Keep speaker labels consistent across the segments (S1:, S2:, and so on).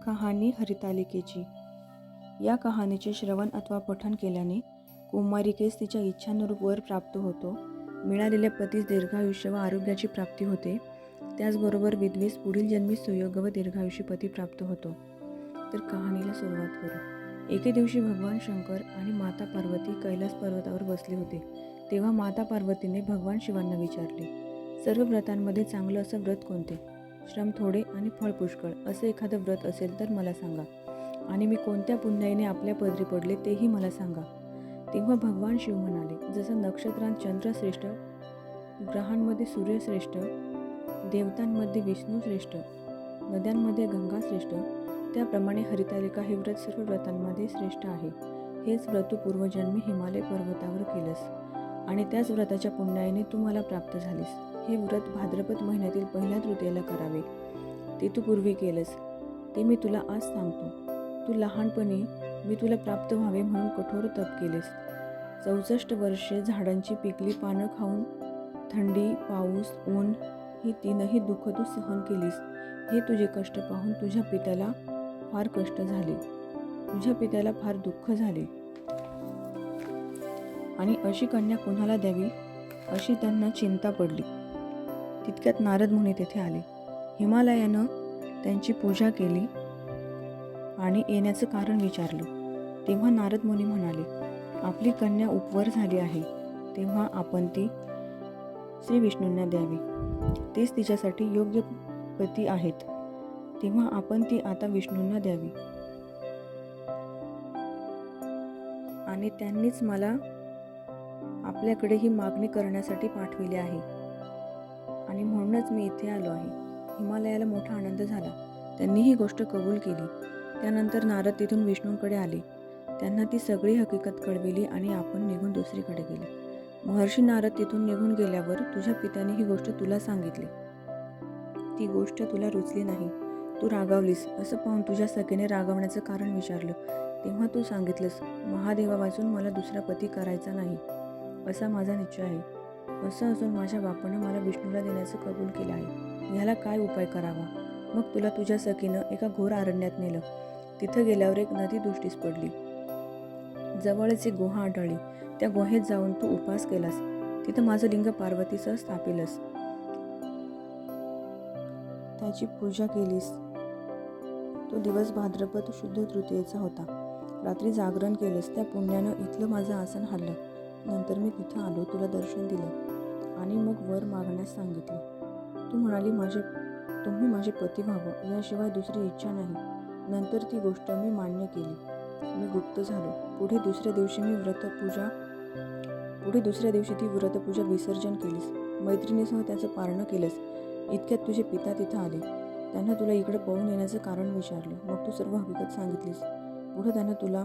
S1: कहाणी हरितालिकेची. या कहाणीचे श्रवण अथवा पठण केल्याने कुमारिकेस तिच्या इच्छानुरूप वर प्राप्त होतो. मिळालेल्या पतीस दीर्घायुष्य व आरोग्याची प्राप्ती होते. त्याचबरोबर विधवेस पुढील जन्मी सुयोग्य व दीर्घायुषी पती प्राप्त होतो. तर कहाणीला सुरुवात करू. एके दिवशी भगवान शंकर आणि माता पार्वती कैलास पर्वतावर बसले होते. तेव्हा माता पार्वतीने भगवान शिवांना विचारले, सर्व व्रतांमध्ये चांगलं असं व्रत कोणते? श्रम थोडे आणि फळ पुष्कळ असं एखादं व्रत असेल तर मला सांगा, आणि मी कोणत्या पुण्याईने आपल्या पदरी पडले तेही मला सांगा. तेव्हा भगवान शिव म्हणाले, जसं नक्षत्रांत चंद्र श्रेष्ठ, ग्रहांमध्ये सूर्य श्रेष्ठ, देवतांमध्ये विष्णू श्रेष्ठ, नद्यांमध्ये गंगा श्रेष्ठ, त्याप्रमाणे हरितालिका हे व्रत सर्व व्रतांमध्ये श्रेष्ठ आहे. हेच व्रत तू पूर्वजन्मी हिमालय पर्वतावर केलंस आणि त्याच व्रताच्या पुण्याईने तू मला प्राप्त झालीस. हे व्रत भाद्रपद महिन्यातील पहिल्या तृतीयेला करावे. ते तू पूर्वी केलंस, ते मी तुला आज सांगतो. तू लहानपणी मी तुला प्राप्त व्हावे म्हणून कठोर तप केलेस. 64 वर्षे झाडांची पिकली पानं खाऊन थंडी, पाऊस, ऊन ही तीनही दुःख तू सहन केलीस. हे तुझे कष्ट पाहून तुझ्या पित्याला फार कष्ट झाले, तुझ्या पित्याला फार दुःख झाले आणि अशी कन्या कुणाला द्यावी अशी त्यांना चिंता पडली. तितक्यात नारद मुनी तेथे आले. हिमालयानं त्यांची पूजा केली आणि येण्याचं कारण विचारलं. तेव्हा नारद मुनी म्हणाले, आपली कन्या उपवर झाली आहे, तेव्हा आपण ती श्री विष्णूंना द्यावी. तेच तिच्यासाठी योग्य पती आहेत, तेव्हा आपण ती आता विष्णूंना द्यावी. आणि त्यांनीच मला आपल्याकडे ही मागणी करण्यासाठी पाठविले आहे आणि म्हणूनच मी इथे आलो आहे. हिमालयाला मोठा आनंद झाला. त्यांनी ही गोष्ट कबूल केली. त्यानंतर नारद तिथून विष्णूंकडे आले. त्यांना ती सगळी हकीकत कळविली आणि आपण निघून दुसरीकडे गेले. महर्षी नारद तिथून निघून गेल्यावर तुझ्या पित्याने ही गोष्ट तुला सांगितली. ती गोष्ट तुला रुचली नाही, तू रागावलीस. असं पाहून तुझ्या सखेने रागावण्याचं कारण विचारलं. तेव्हा तू सांगितलंस, महादेवा वाचून मला दुसरा पती करायचा नाही, असा माझा निश्चय आहे. असं असून माझ्या बापानं मला विष्णूला देण्याचं कबूल केलं आहे. ह्याला काय उपाय करावा? मग तुला तुझ्या सखीनं एका घोर अरण्यात नेलं. तिथं गेल्यावर एक नदी दृष्टीस पडली. जवळच एक गुहा आढळली. त्या गुहेत जाऊन तू उपास केलास. तिथं माझं लिंग पार्वतीसह स्थापिलंस, त्याची पूजा केलीस. तो दिवस भाद्रपद शुद्ध तृतीयेचा होता. रात्री जागरण केलंस. त्या पुण्यानं इथलं माझं आसन हल्लं. नंतर मी तिथं आलो, तुला दर्शन दिलं आणि मग वर मागण्यास सांगितलं. तू म्हणाली, तुम्ही माझे पती व्हावं, याशिवाय दुसरी इच्छा नाही. नंतर ती गोष्ट मी मान्य केली. मी गुप्त झालो. पुढे दुसऱ्या दिवशी ती व्रतपूजा विसर्जन केलीस. मैत्रिणीसह त्याचं पारणं केलंस. इतक्यात तुझे पिता तिथं आले. त्यांना तुला इकडे पळून येण्याचं कारण विचारलं. मग तू सर्व हकीकत सांगितलीस. पुढं त्यांना तुला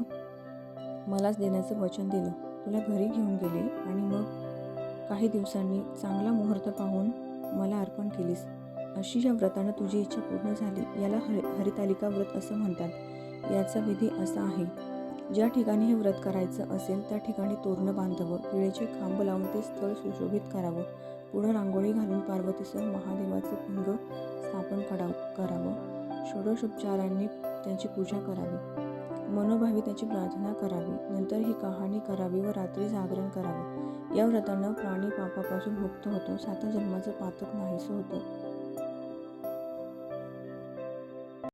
S1: मलाच देण्याचं वचन दिलं. तुला घरी घेऊन गेले आणि मग काही दिवसांनी चांगला मुहूर्त पाहून मला अर्पण केलीस. अशी या व्रतानं तुझी इच्छा पूर्ण झाली. याला हरितालिका व्रत असं म्हणतात. याचा विधी असा आहे, ज्या ठिकाणी हे व्रत करायचं असेल त्या ठिकाणी तोरणं बांधावं, केळीचे खांब लावून ते स्थळ सुशोभित करावं, पुढं रांगोळी घालून पार्वतीसह महादेवाचं पिंग स्थापन करावं, षोडशोपचारांनी त्यांची पूजा करावी, मनोभावी त्याची प्रार्थना करावी, नंतर ही कहाणी करावी व रात्री जागरण करावं. या व्रतानं प्राणी पापापासून मुक्त होतो, 7 जन्माचं पातक नाहीसं होतं.